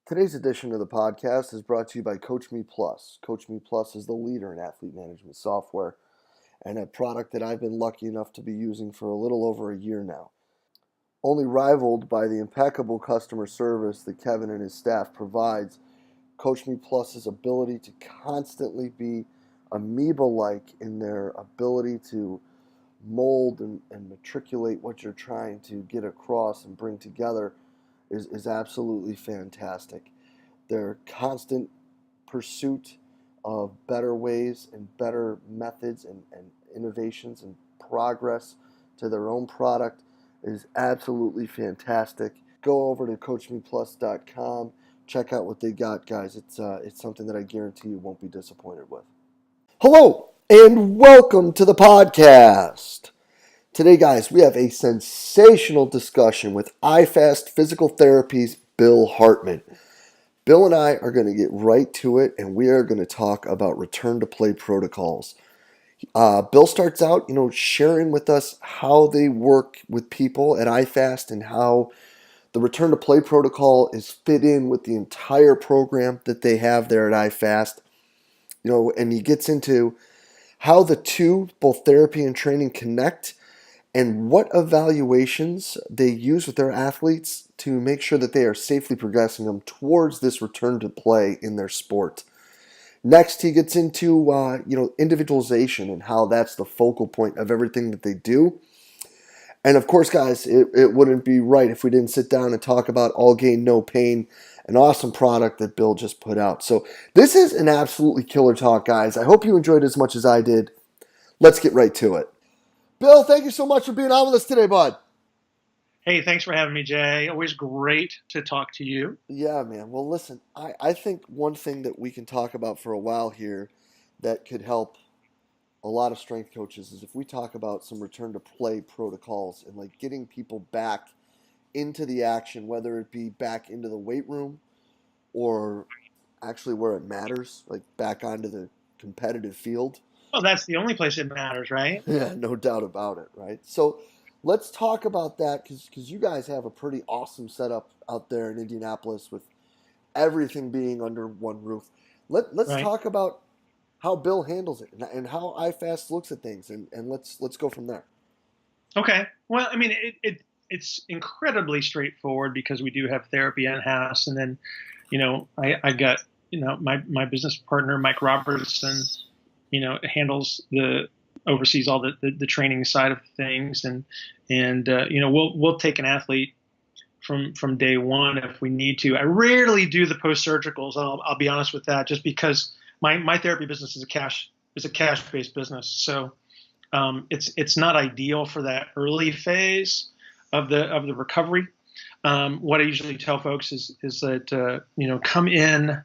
Today's edition of the podcast is brought to you by Coach Me Plus. Coach Me Plus is the leader in athlete management software and a product that I've been lucky enough to be using for a little over a year now. Only rivaled by the impeccable customer service that Kevin and his staff provides, Coach Me Plus's ability to constantly be amoeba-like in their ability to mold and matriculate what you're trying to get across and bring together is absolutely fantastic. Their constant pursuit of better ways and better methods and innovations and progress to their own product is absolutely fantastic. Go over to coachmeplus.com. Check out what they got, guys. It's something that I guarantee you won't be disappointed with. Hello and welcome to the podcast. Today, guys, we have a sensational discussion with IFAST Physical Therapy's Bill Hartman. Bill and I are going to get right to it, and we are going to talk about return to play protocols. Bill starts out, sharing with us how they work with people at IFAST and how the return to play protocol is fit in with the entire program that they have there at IFAST. And he gets into how the two, both therapy and training, connect and what evaluations they use with their athletes to make sure that they are safely progressing them towards this return to play in their sport. Next, he gets into individualization and how that's the focal point of everything that they do. And of course, guys, it wouldn't be right if we didn't sit down and talk about All Gain No Pain, an awesome product that Bill just put out. So this is an absolutely killer talk, guys. I hope you enjoyed it as much as I did. Let's get right to it. Bill, thank you so much for being on with us today, bud. Hey, thanks for having me, Jay. Always great to talk to you. Yeah, man. Well, listen, I think one thing that we can talk about for a while here that could help a lot of strength coaches is if we talk about some return to play protocols and like getting people back into the action, whether it be back into the weight room or actually where it matters, like back onto the competitive field. Well, that's the only place it matters, right? Yeah, no doubt about it, right? So let's talk about that because you guys have a pretty awesome setup out there in Indianapolis with everything being under one roof. Let's Right. talk about how Bill handles it and how IFAST looks at things, and let's go from there. Okay. Well, I mean, it's incredibly straightforward because we do have therapy in house, and then, I got my business partner Mike Robertson, handles the oversees all the training side of things, and we'll take an athlete from day one if we need to. I rarely do the post surgicals. I'll be honest with that, just because my therapy business is a cash based business. So it's not ideal for that early phase of the recovery. What I usually tell folks is that come in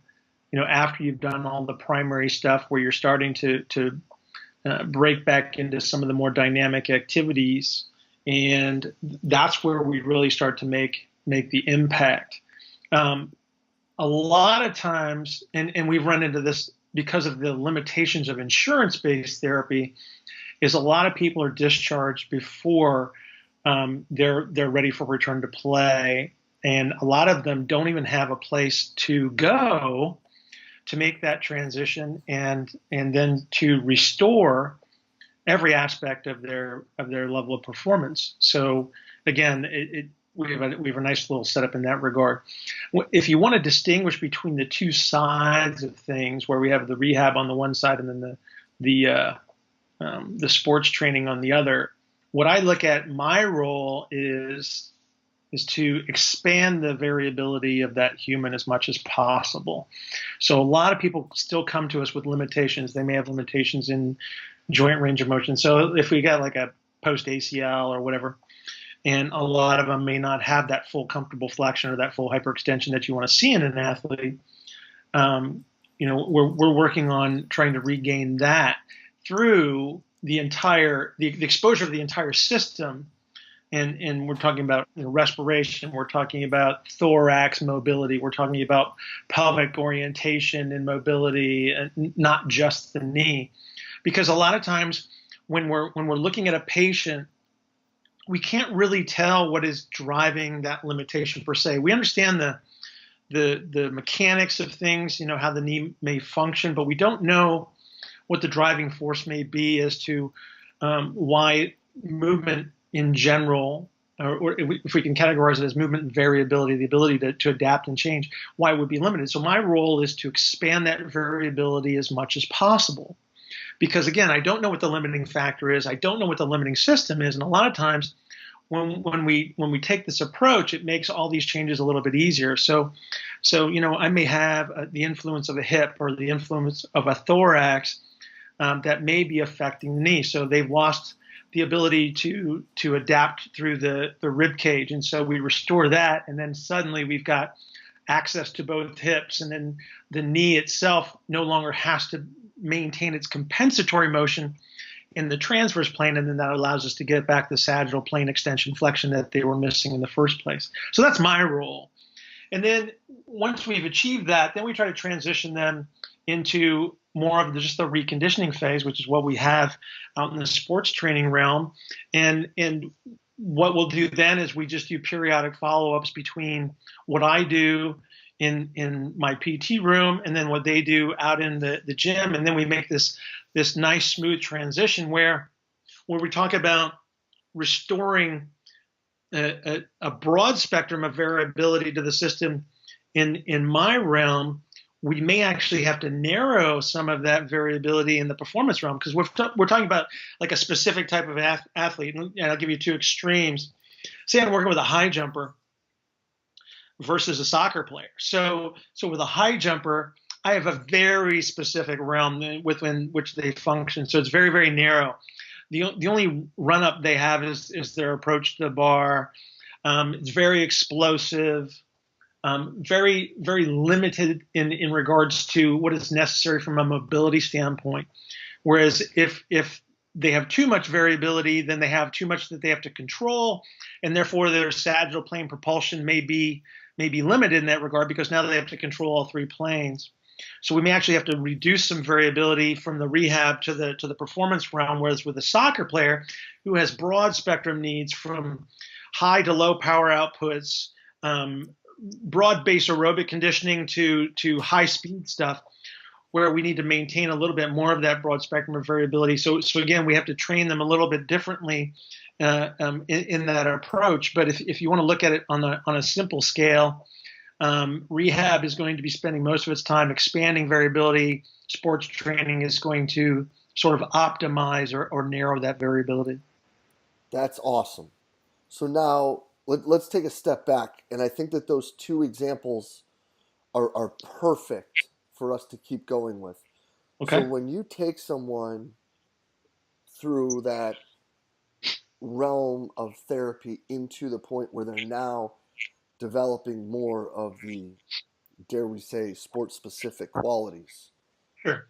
after you've done all the primary stuff where you're starting to break back into some of the more dynamic activities, and that's where we really start to make the impact. A lot of times, and we've run into this because of the limitations of insurance-based therapy, is a lot of people are discharged before they're ready for return to play, and a lot of them don't even have a place to go to make that transition and then to restore every aspect of their level of performance. So again, we have a nice little setup in that regard. If you want to distinguish between the two sides of things, where we have the rehab on the one side and then the sports training on the other, what I look at my role is to expand the variability of that human as much as possible. So a lot of people still come to us with limitations. They may have limitations in joint range of motion. So if we got like a post ACL or whatever, and a lot of them may not have that full comfortable flexion or that full hyperextension that you want to see in an athlete, we're working on trying to regain that through the exposure of the entire system. And we're talking about respiration, we're talking about thorax mobility, we're talking about pelvic orientation and mobility, and not just the knee. Because a lot of times when we're looking at a patient, we can't really tell what is driving that limitation per se. We understand the mechanics of things, how the knee may function, but we don't know what the driving force may be as to why movement in general, or if we can categorize it as movement variability, the ability to adapt and change, why it would be limited. So my role is to expand that variability as much as possible. Because again, I don't know what the limiting factor is. I don't know what the limiting system is. And a lot of times when we take this approach, it makes all these changes a little bit easier. So I may have the influence of a hip or the influence of a thorax that may be affecting the knee. So they've lost the ability to adapt through the rib cage. And so we restore that, and then suddenly we've got access to both hips, and then the knee itself no longer has to maintain its compensatory motion in the transverse plane, and then that allows us to get back the sagittal plane extension flexion that they were missing in the first place. So that's my role. And then once we've achieved that, then we try to transition them into more of just the reconditioning phase, which is what we have out in the sports training realm. And what we'll do then is we just do periodic follow-ups between what I do in my PT room and then what they do out in the gym. And then we make this nice smooth transition where we talk about restoring a broad spectrum of variability to the system in my realm. We may actually have to narrow some of that variability in the performance realm, because we're talking about like a specific type of athlete. And I'll give you two extremes. Say I'm working with a high jumper versus a soccer player. So with a high jumper, I have a very specific realm within which they function. So it's very, very narrow. The only run up they have is their approach to the bar. It's very explosive. Very, very limited in regards to what is necessary from a mobility standpoint. Whereas if they have too much variability, then they have too much that they have to control, and therefore their sagittal plane propulsion may be limited in that regard, because now they have to control all three planes. So we may actually have to reduce some variability from the rehab to the performance realm. Whereas with a soccer player who has broad spectrum needs from high to low power outputs, broad base aerobic conditioning to high speed stuff, where we need to maintain a little bit more of that broad spectrum of variability. So again, we have to train them a little bit differently in that approach. But if you want to look at it on a simple scale, rehab is going to be spending most of its time expanding variability. Sports training is going to sort of optimize or narrow that variability. That's awesome. So now let's take a step back, and I think that those two examples are perfect for us to keep going with. Okay. So when you take someone through that realm of therapy into the point where they're now developing more of the, dare we say, sport-specific qualities, Sure.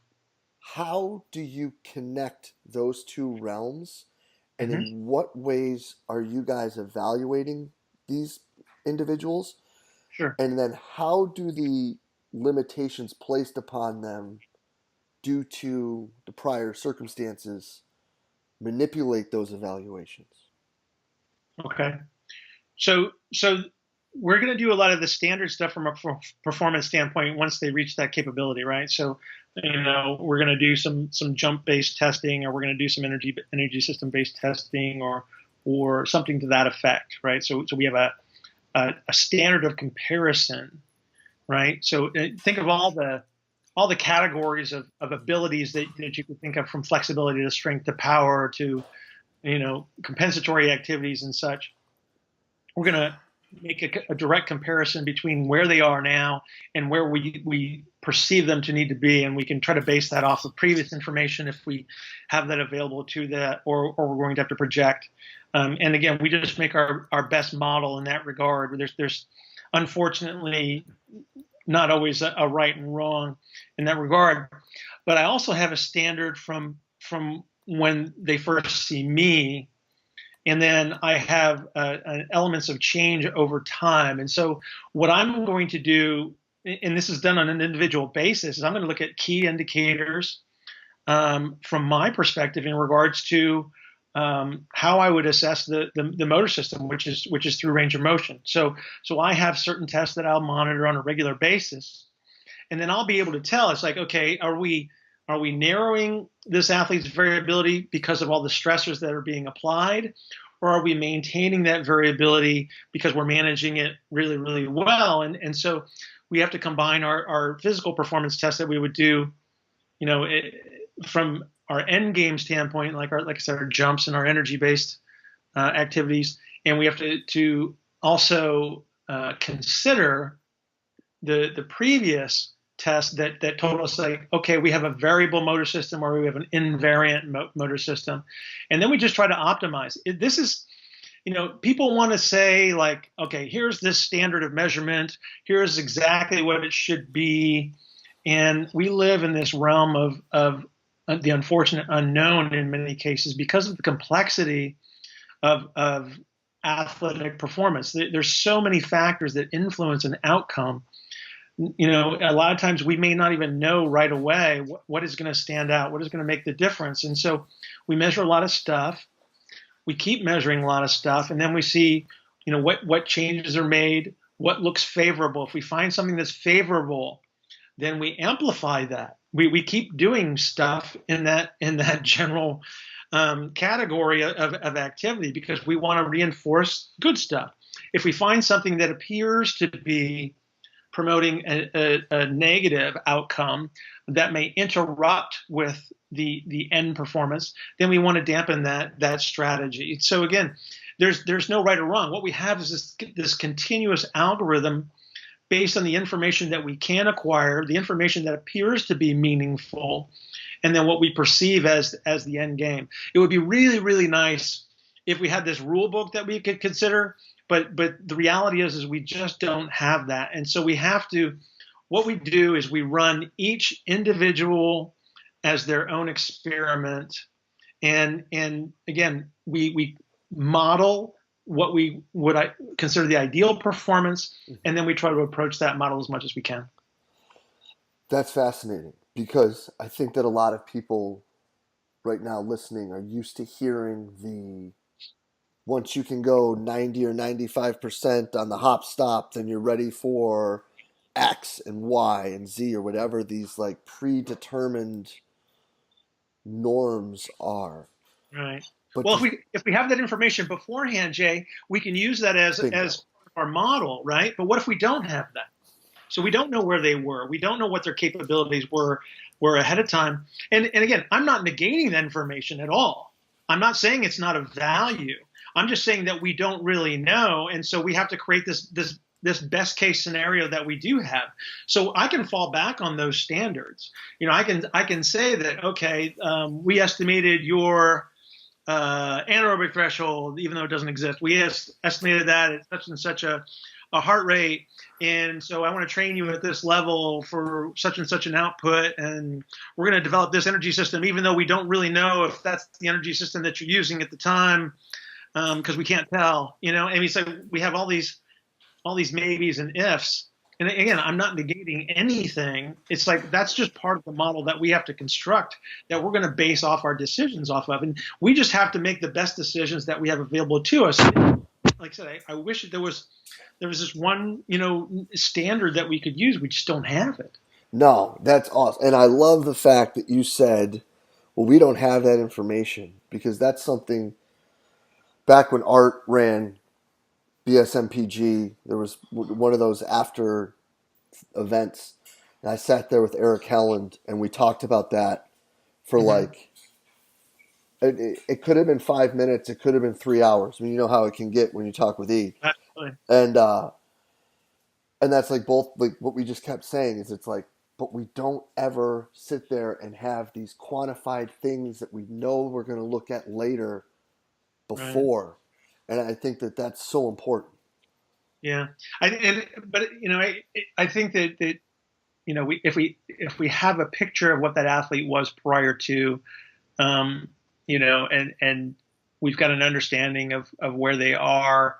how do you connect those two realms? And Mm-hmm. in what ways are you guys evaluating these individuals? Sure. And then how do the limitations placed upon them due to the prior circumstances manipulate those evaluations? Okay. So we're going to do a lot of the standard stuff from a performance standpoint once they reach that capability, right? So, we're going to do some jump-based testing, or we're going to do some energy system-based testing, or something to that effect, right? So we have a standard of comparison, right? So think of all the categories of abilities that you could think of, from flexibility to strength to power to compensatory activities and such. We're going to make a direct comparison between where they are now and where we perceive them to need to be, and we can try to base that off of previous information if we have that available to that, or we're going to have to project. And again, we just make our best model in that regard. There's unfortunately not always a right and wrong in that regard, but I also have a standard from when they first see me. And then I have elements of change over time. And so what I'm going to do, and this is done on an individual basis, is I'm going to look at key indicators from my perspective in regards to how I would assess the motor system, which is through range of motion. So I have certain tests that I'll monitor on a regular basis, and then I'll be able to tell. It's like, okay, are we narrowing this athlete's variability because of all the stressors that are being applied, or are we maintaining that variability because we're managing it really, really well? And so we have to combine our physical performance tests that we would do, from our end game standpoint, like I said, our jumps and our energy based activities, and we have to also consider the previous test that told us, like, okay, we have a variable motor system or we have an invariant motor system, and then we just try to optimize. This is, people want to say, like, okay, here's this standard of measurement, here's exactly what it should be, and we live in this realm of the unfortunate unknown in many cases because of the complexity of athletic performance. There's so many factors that influence an outcome. A lot of times we may not even know right away what is going to stand out, what is going to make the difference. And so we measure a lot of stuff. We keep measuring a lot of stuff, and then we see, what changes are made, what looks favorable. If we find something that's favorable, then we amplify that. We keep doing stuff in that general category of activity because we want to reinforce good stuff. If we find something that appears to be promoting a negative outcome that may interrupt with the end performance, then we want to dampen that strategy. So again, there's no right or wrong. What we have is this continuous algorithm based on the information that we can acquire, the information that appears to be meaningful, and then what we perceive as the end game. It would be really, really nice if we had this rule book that we could consider, but the reality is we just don't have that. And so what we do is we run each individual as their own experiment. And again, we model what we would consider the ideal performance, and then we try to approach that model as much as we can. That's fascinating because I think that a lot of people right now listening are used to hearing once you can go 90 or 95% on the hop stop, then you're ready for X and Y and Z or whatever these like predetermined norms are. Right. But well, if we have that information beforehand, Jay, we can use that as our model, right? But what if we don't have that? So we don't know where they were. We don't know what their capabilities were ahead of time. And again, I'm not negating that information at all. I'm not saying it's not of value. I'm just saying that we don't really know, and so we have to create this best case scenario that we do have. So I can fall back on those standards. I can say that, okay, we estimated your anaerobic threshold, even though it doesn't exist. We estimated that at such and such a heart rate, and so I want to train you at this level for such and such an output, and we're going to develop this energy system, even though we don't really know if that's the energy system that you're using at the time, because we can't tell. I mean, so we have all these maybes and ifs. And again, I'm not negating anything. It's like that's just part of the model that we have to construct, that we're going to base off our decisions off of. And we just have to make the best decisions that we have available to us. Like I said, I wish there was this one, standard that we could use. We just don't have it. No, that's awesome. And I love the fact that you said, well, we don't have that information, because that's something back when Art ran BSMPG, there was one of those after events, and I sat there with Eric Helland, and we talked about that for like, it could have been 5 minutes, it could have been 3 hours. I mean, you know how it can get when you talk with E. Absolutely. And that's like both, like what we just kept saying is, it's like, but we don't ever sit there and have these quantified things that we know we're going to look at later before. Right. And I think that that's so important. Yeah, I think that if we have a picture of what that athlete was prior to, and we've got an understanding of where they are,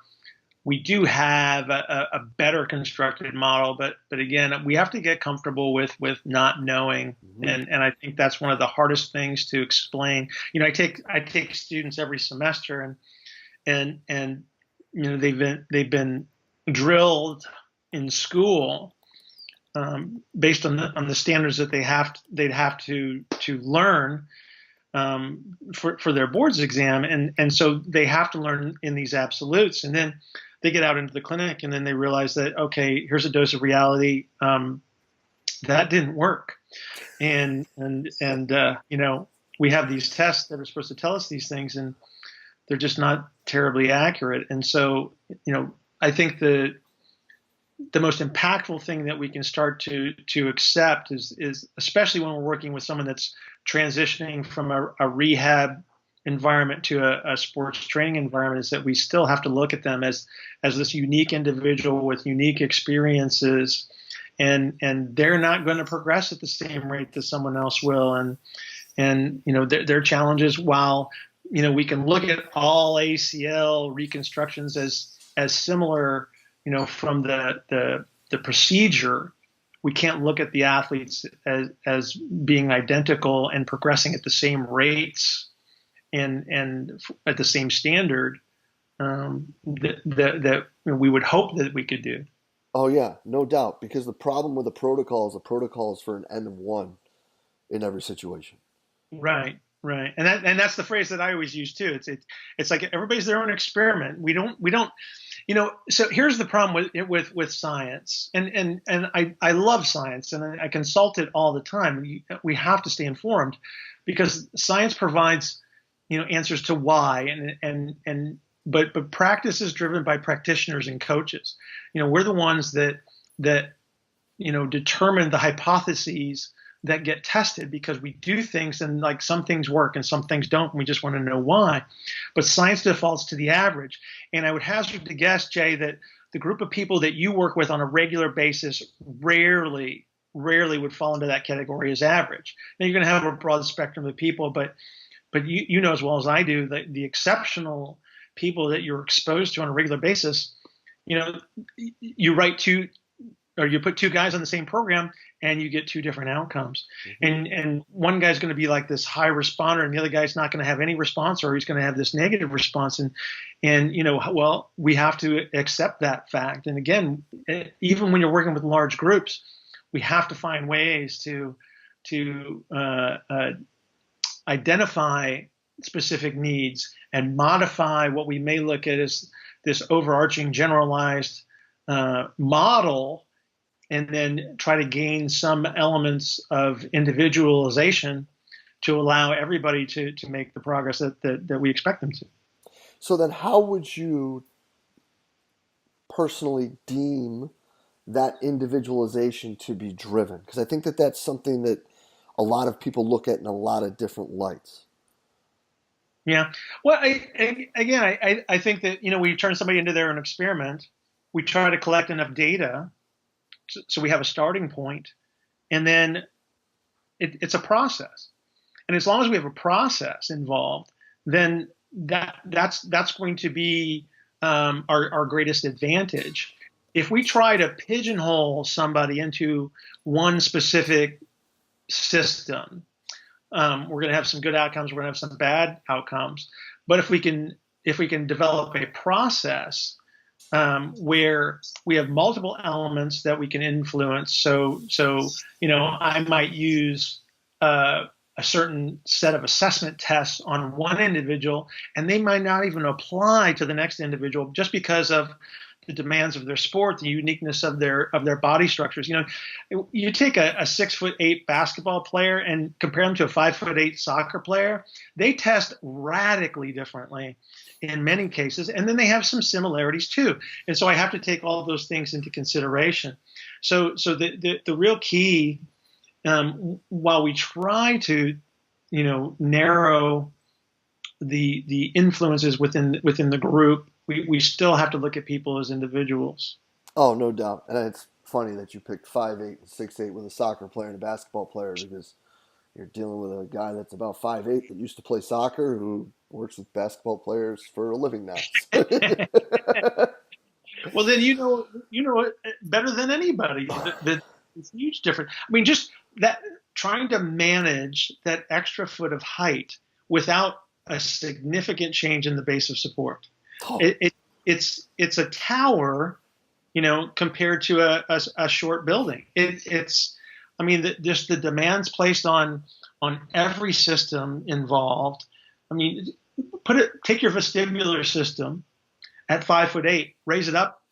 we do have a better constructed model, but again, we have to get comfortable with not knowing, Hmm. and I think that's one of the hardest things to explain. I take students every semester, and they've been drilled in school based on the standards that they'd have to learn for their boards exam, and so they have to learn in these absolutes, and then they get out into the clinic, and then they realize that, okay, here's a dose of reality, that didn't work, and we have these tests that are supposed to tell us these things, and they're just not terribly accurate, and so I think the most impactful thing that we can start to accept is especially when we're working with someone that's transitioning from a rehab environment to a sports training environment, is that we still have to look at them as this unique individual with unique experiences, and they're not going to progress at the same rate that someone else will, and their challenges, while we can look at all ACL reconstructions as similar, from the procedure, we can't look at the athletes as being identical and progressing at the same rates and at the same standard, that we would hope that we could do. Oh yeah, no doubt. Because the problem with a protocol is for an N of one in every situation. Right, right, and that's the phrase that I always use too. It's like everybody's their own experiment. We don't. So here's the problem with science, and I love science, and I consult it all the time. We have to stay informed, because science provides answers to why, but practice is driven by practitioners and coaches. We're the ones that determine the hypotheses that get tested, because we do things, and like some things work and some things don't, and we just want to know why. But science defaults to the average. And I would hazard to guess, Jay, that the group of people that you work with on a regular basis rarely would fall into that category as average. Now, you're going to have a broad spectrum of people, but you know as well as I do that the exceptional people that you're exposed to on a regular basis, you write two, or you put two guys on the same program, and you get two different outcomes. Hmm. And one guy's going to be like this high responder, and the other guy's not going to have any response, or he's going to have this negative response. And well, we have to accept that fact. And again, even when you're working with large groups, we have to find ways to identify specific needs and modify what we may look at as this overarching generalized model, and then try to gain some elements of individualization to allow everybody to make the progress that we expect them to. So then, how would you personally deem that individualization to be driven? Because I think that that's something that a lot of people look at in a lot of different lights. Yeah. Well, I think that, we turn somebody into their own experiment. We try to collect enough data so we have a starting point, and then it's a process. And as long as we have a process involved, then that's going to be our greatest advantage. If we try to pigeonhole somebody into one specific system, we're going to have some good outcomes. We're going to have some bad outcomes. But if we can develop a process where we have multiple elements that we can influence, so I might use a certain set of assessment tests on one individual, and they might not even apply to the next individual, just because of the demands of their sport, the uniqueness of their body structures. You take a 6'8" basketball player and compare them to a 5'8" soccer player. They test radically differently in many cases, and then they have some similarities too. And so I have to take all of those things into consideration. So the real key, while we try to narrow the influences within the group, we still have to look at people as individuals. Oh, no doubt. And it's funny that you picked 5'8" and 6'8" with a soccer player and a basketball player, because you're dealing with a guy that's about 5'8" that used to play soccer, who works with basketball players for a living now. Well, then you know it better than anybody. That it's huge difference. I mean, just that trying to manage that extra foot of height without a significant change in the base of support. Oh, It's a tower, compared to a short building. It's I mean, just the demands placed on every system involved. I mean, take your vestibular system at 5'8", raise it up,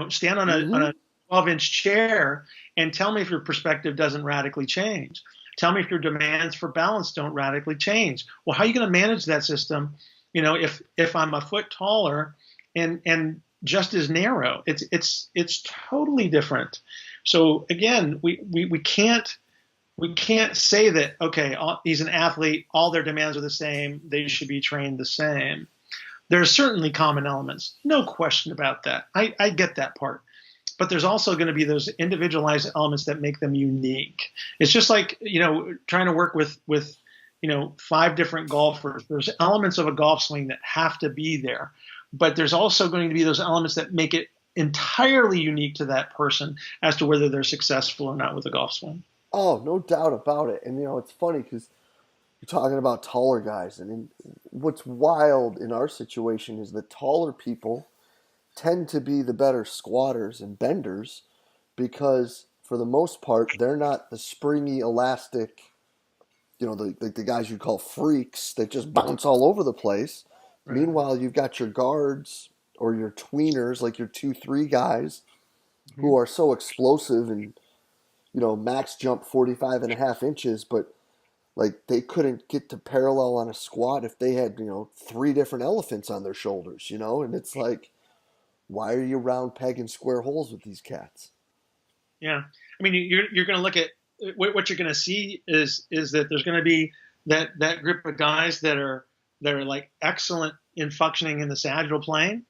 stand on mm-hmm. a 12-inch chair, and tell me if your perspective doesn't radically change. Tell me if your demands for balance don't radically change. Well, how are you going to manage that system? If I'm a foot taller and just as narrow, it's totally different. So again, we can't say that, okay, he's an athlete, all their demands are the same, they should be trained the same. There's certainly common elements, no question about that. I get that part. But there's also going to be those individualized elements that make them unique. It's just like, trying to work with 5 different golfers. There's elements of a golf swing that have to be there. But there's also going to be those elements that make it entirely unique to that person as to whether they're successful or not with a golf swing. Oh, no doubt about it. And it's funny because you're talking about taller guys, and what's wild in our situation is that taller people tend to be the better squatters and benders because, for the most part, they're not the springy, elastic, the guys you call freaks that just bounce all over the place. Right. Meanwhile, you've got your guards or your tweeners, like your 2-3 guys, who are so explosive and, max jump 45 and a half inches, but like they couldn't get to parallel on a squat if they had, 3 different elephants on their shoulders, and it's like, why are you round pegging square holes with these cats? Yeah. I mean, you're going to look at what you're going to see is that there's going to be that group of guys that are like excellent in functioning in the sagittal plane.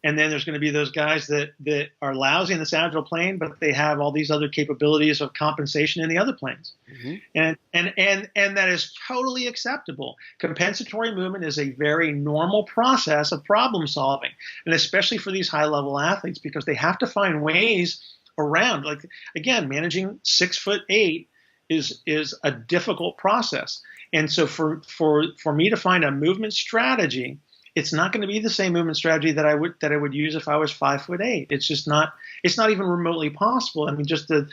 And then there's going to be those guys that are lousy in the sagittal plane, but they have all these other capabilities of compensation in the other planes. Mm-hmm. And that is totally acceptable. Compensatory movement is a very normal process of problem solving, and especially for these high-level athletes, because they have to find ways around. Like, again, managing 6'8" is a difficult process. And so for me to find a movement strategy, it's not going to be the same movement strategy that I would use if I was 5'8". It's just not. It's not even remotely possible. I mean, just the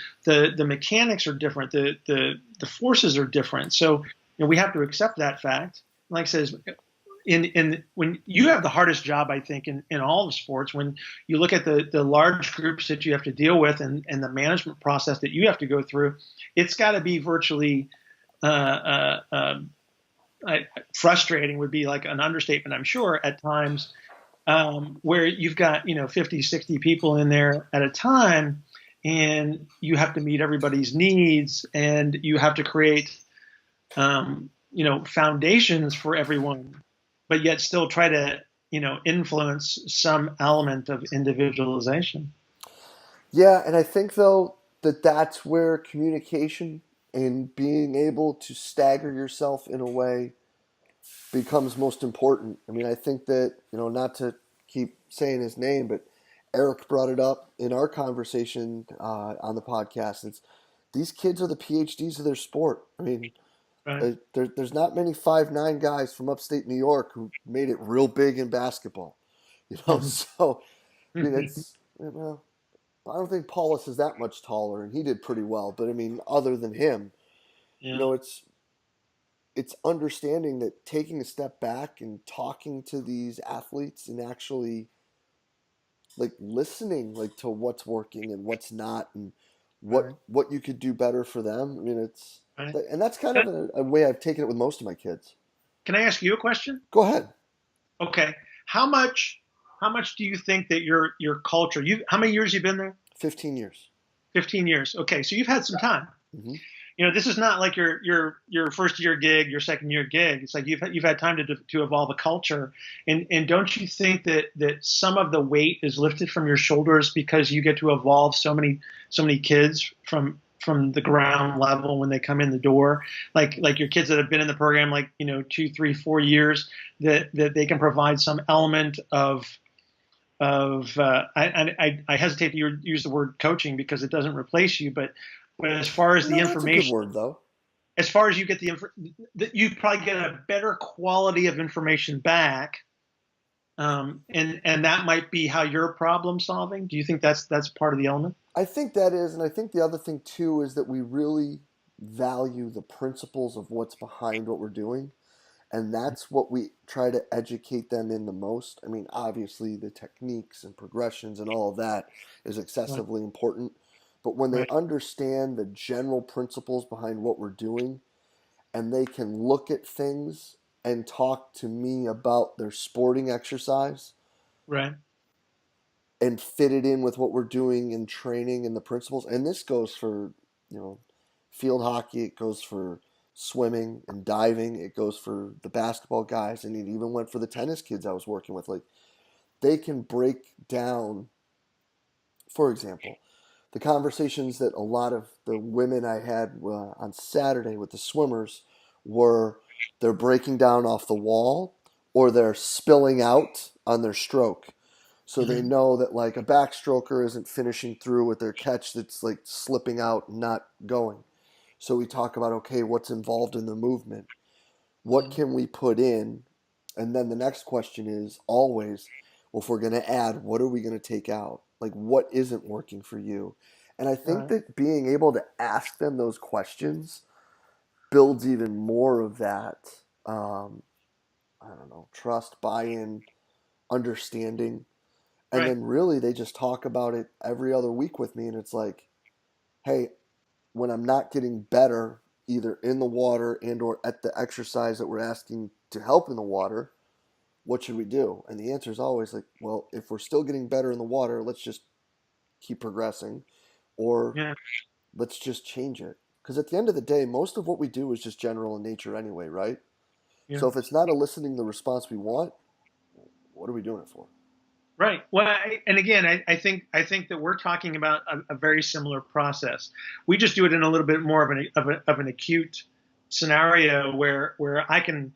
mechanics are different. The forces are different. So we have to accept that fact. Like I says, when you have the hardest job, I think, in all of sports, when you look at the large groups that you have to deal with and the management process that you have to go through, it's got to be virtually frustrating would be like an understatement, I'm sure, at times, where you've got 50, 60 people in there at a time, and you have to meet everybody's needs, and you have to create foundations for everyone, but yet still try to influence some element of individualization. Yeah, and I think though that's where communication and being able to stagger yourself in a way becomes most important. I mean, I think that, not to keep saying his name, but Eric brought it up in our conversation on the podcast. These kids are the PhDs of their sport. I mean, right. There's not many 5'9" guys from upstate New York who made it real big in basketball. So, I mean, it's, I don't think Paulus is that much taller, and he did pretty well. But I mean, other than him, it's understanding that taking a step back and talking to these athletes and actually like listening like to what's working and what's not, and what you could do better for them. I mean, it's and that's kind of a way I've taken it with most of my kids. Can I ask you a question? Go ahead. Okay. How much do you think that your culture, how many years you've been there? 15 years. 15 years. Okay. So you've had some time. Mm-hmm. This is not like your first year gig, your second year gig. It's like you've had time to evolve a culture. And don't you think that some of the weight is lifted from your shoulders because you get to evolve so many kids from the ground level when they come in the door, like your kids that have been in the program, 2, 3, 4 years, that they can provide some element of I hesitate to use the word coaching because it doesn't replace you, but as far as the No, that's a good information, word though. as far as you get you probably get a better quality of information back, and that might be how you're problem solving. Do you think that's part of the element? I think that is, and I think the other thing too is that we really value the principles of what's behind what we're doing. And that's what we try to educate them in the most. I mean, obviously, the techniques and progressions and all of that is Right, excessively important. But when they right, understand the general principles behind what we're doing and they can look at things and talk to me about their sporting exercise right, and fit it in with what we're doing in training and the principles. And this goes for, you know, field hockey, it goes for swimming and diving, it goes for the basketball guys, and it even went for the tennis kids I was working with. Like they can break down, for example, the conversations that a lot of the women I had on Saturday with the swimmers were they're breaking down off the wall or they're spilling out on their stroke. So they hmm, know that like a backstroker isn't finishing through with their catch that's like slipping out and not going. So we talk about okay, what's involved in the movement? What hmm, can we put in? And then the next question is always, well, if we're going to add, what are we going to take out? Like, what isn't working for you? And I think right, that being able to ask them those questions builds even more of that, um, I don't know, trust, buy in, understanding. And right, then really they just talk about it every other week with me. And it's like, hey, when I'm not getting better, either in the water and or at the exercise that we're asking to help in the water, what should we do? And the answer is always like, well, if we're still getting better in the water, let's just keep progressing or yeah, let's just change it. Because at the end of the day, most of what we do is just general in nature anyway, right? yeah. So if it's not eliciting the response we want, what are we doing it for? Right. Well, and again, I think that we're talking about a very similar process. We just do it in a little bit more of an acute scenario where I can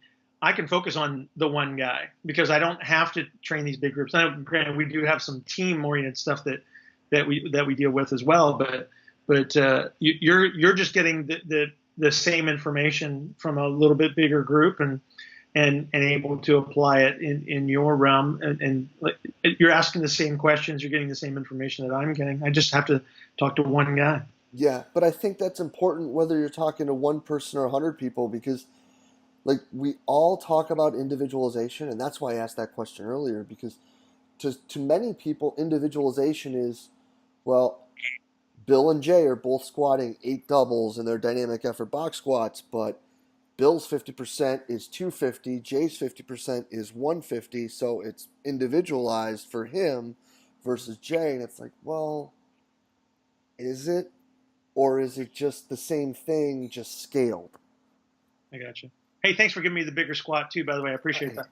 focus on the one guy because I don't have to train these big groups. Now, granted, we do have some team oriented stuff that we deal with as well, but you're just getting the same information from a little bit bigger group and able to apply it in your realm. And like, you're asking the same questions, you're getting the same information that I'm getting. I just have to talk to one guy. Yeah, but I think that's important whether you're talking to one person or 100 people because like we all talk about individualization and that's why I asked that question earlier because to many people individualization is well, Bill and Jay are both squatting 8 doubles in their dynamic effort box squats, but Bill's 50% is 250, Jay's 50% is 150, so it's individualized for him versus Jay. And it's like, well, is it? Or is it just the same thing, just scaled? I got you. Hey, thanks for giving me the bigger squat too, by the way. I appreciate that.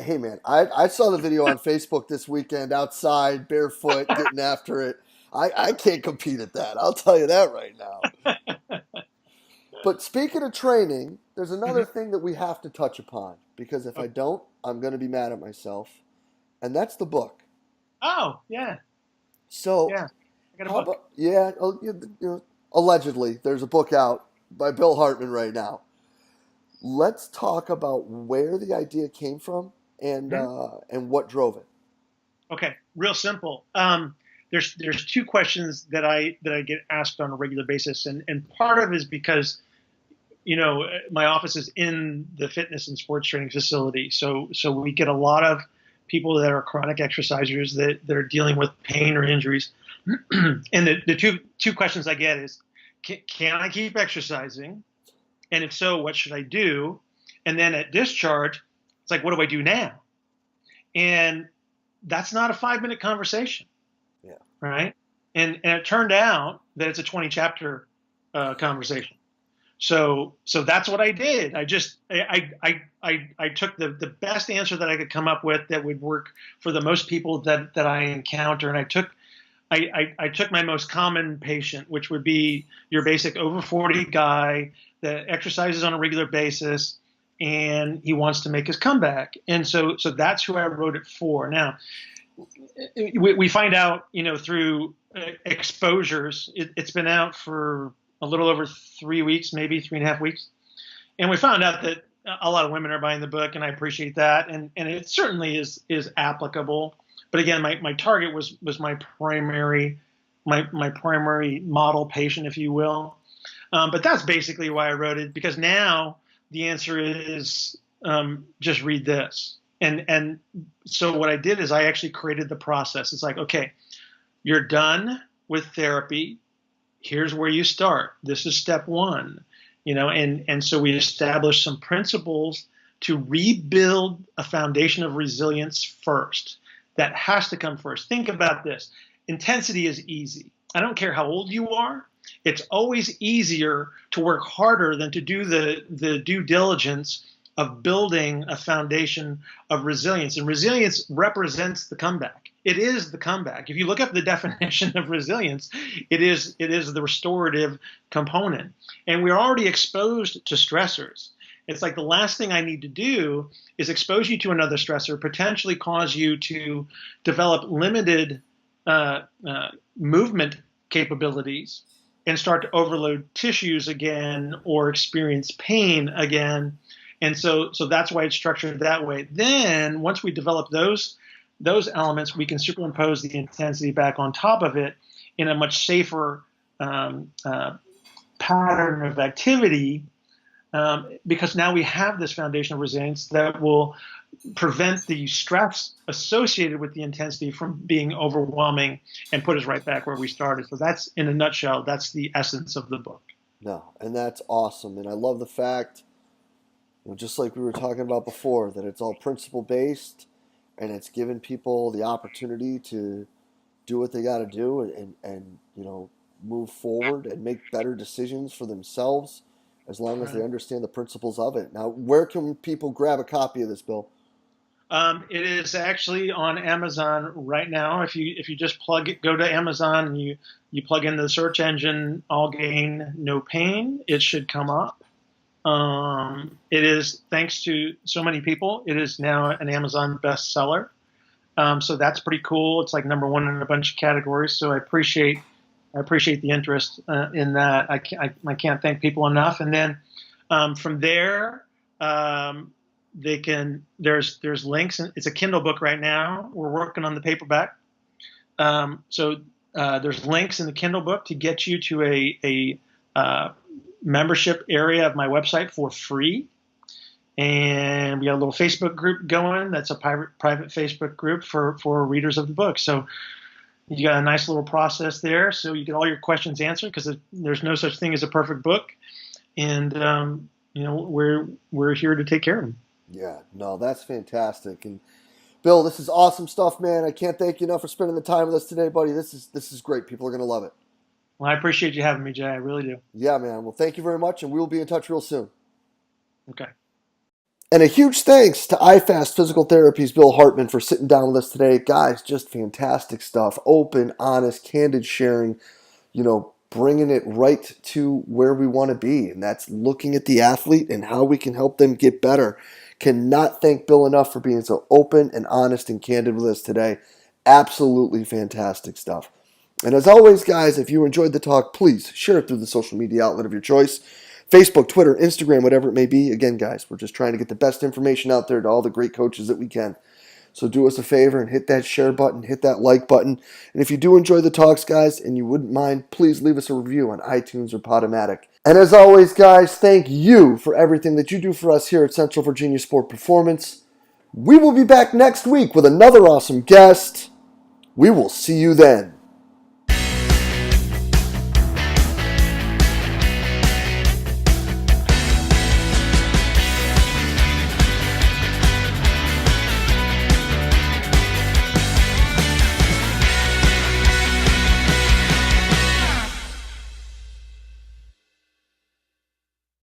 Hey, man, I saw the video on Facebook this weekend outside, barefoot, getting after it. I can't compete at that. I'll tell you that right now. But speaking of training, there's another Mhm. thing that we have to touch upon because if I Okay. don't, I'm going to be mad at myself, and that's the book. Oh, yeah. So, Yeah. I got a how book. about, yeah, allegedly, there's a book out by Bill Hartman right now. Let's talk about where the idea came from Mhm. and what drove it. Okay. Real simple. There's two questions that I get asked on a regular basis, and part of it is because my office is in the fitness and sports training facility. So we get a lot of people that are chronic exercisers that are dealing with pain or injuries. And the two questions I get is, can I keep exercising? And if so, what should I do? And then at discharge, it's like, what do I do now? And that's not a 5 minute conversation, Yeah. right? And it turned out that it's a 20 chapter conversation. So that's what I did. I took the best answer that I could come up with that would work for the most people that I encounter, and I took my most common patient, which would be your basic over 40 guy that exercises on a regular basis, and he wants to make his comeback. And so that's who I wrote it for. Now, we find out, through exposures. It's been out for a little over 3 weeks, maybe 3.5 weeks, and we found out that a lot of women are buying the book, and I appreciate that, and it certainly is applicable. But again, my target was my primary model patient, if you will. But that's basically why I wrote it, because now the answer is just read this. And so what I did is I actually created the process. It's like, okay, you're done with therapy. Here's where you start. This is step one, and so we established some principles to rebuild a foundation of resilience first. That has to come first. Think about this. Intensity is easy. I don't care how old you are. It's always easier to work harder than to do the due diligence of building a foundation of resilience. And resilience represents the comeback. It is the comeback. If you look up the definition of resilience, it is the restorative component. And we're already exposed to stressors. It's like the last thing I need to do is expose you to another stressor, potentially cause you to develop limited movement capabilities and start to overload tissues again or experience pain again. And so that's why it's structured that way. Then once we develop those elements, we can superimpose the intensity back on top of it in a much safer pattern of activity, because now we have this foundation of resilience that will prevent the stress associated with the intensity from being overwhelming and put us right back where we started. So that's, in a nutshell, that's the essence of the book. No, and that's awesome. And I love the fact, just like we were talking about before, that it's all principle based, and it's giving people the opportunity to do what they got to do and move forward and make better decisions for themselves as long as they understand the principles of it. Now, where can people grab a copy of this, Bill? It is actually on Amazon right now. If you just go to Amazon and you plug in the search engine, all gain, no pain, it should come up. It is, thanks to so many people, it is now an Amazon bestseller. So that's pretty cool. It's like number one in a bunch of categories. So I appreciate the interest in that. I can't thank people enough. And then from there, there's links. It's a Kindle book right now. We're working on the paperback. So there's links in the Kindle book to get you to a membership area of my website for free. And we got a little Facebook group going. That's a private Facebook group for readers of the book. So you got a nice little process there. So you get all your questions answered, because there's no such thing as a perfect book. And, we're here to take care of them. Yeah, no, that's fantastic. And Bill, this is awesome stuff, man. I can't thank you enough for spending the time with us today, buddy. This is great. People are going to love it. Well, I appreciate you having me, Jay. I really do. Yeah, man. Well, thank you very much, and we will be in touch real soon. Okay. And a huge thanks to IFAST Physical Therapy's Bill Hartman for sitting down with us today. Guys, just fantastic stuff. Open, honest, candid sharing, bringing it right to where we want to be. And that's looking at the athlete and how we can help them get better. Cannot thank Bill enough for being so open and honest and candid with us today. Absolutely fantastic stuff. And as always, guys, if you enjoyed the talk, please share it through the social media outlet of your choice. Facebook, Twitter, Instagram, whatever it may be. Again, guys, we're just trying to get the best information out there to all the great coaches that we can. So do us a favor and hit that share button, hit that like button. And if you do enjoy the talks, guys, and you wouldn't mind, please leave us a review on iTunes or Podomatic. And as always, guys, thank you for everything that you do for us here at Central Virginia Sport Performance. We will be back next week with another awesome guest. We will see you then.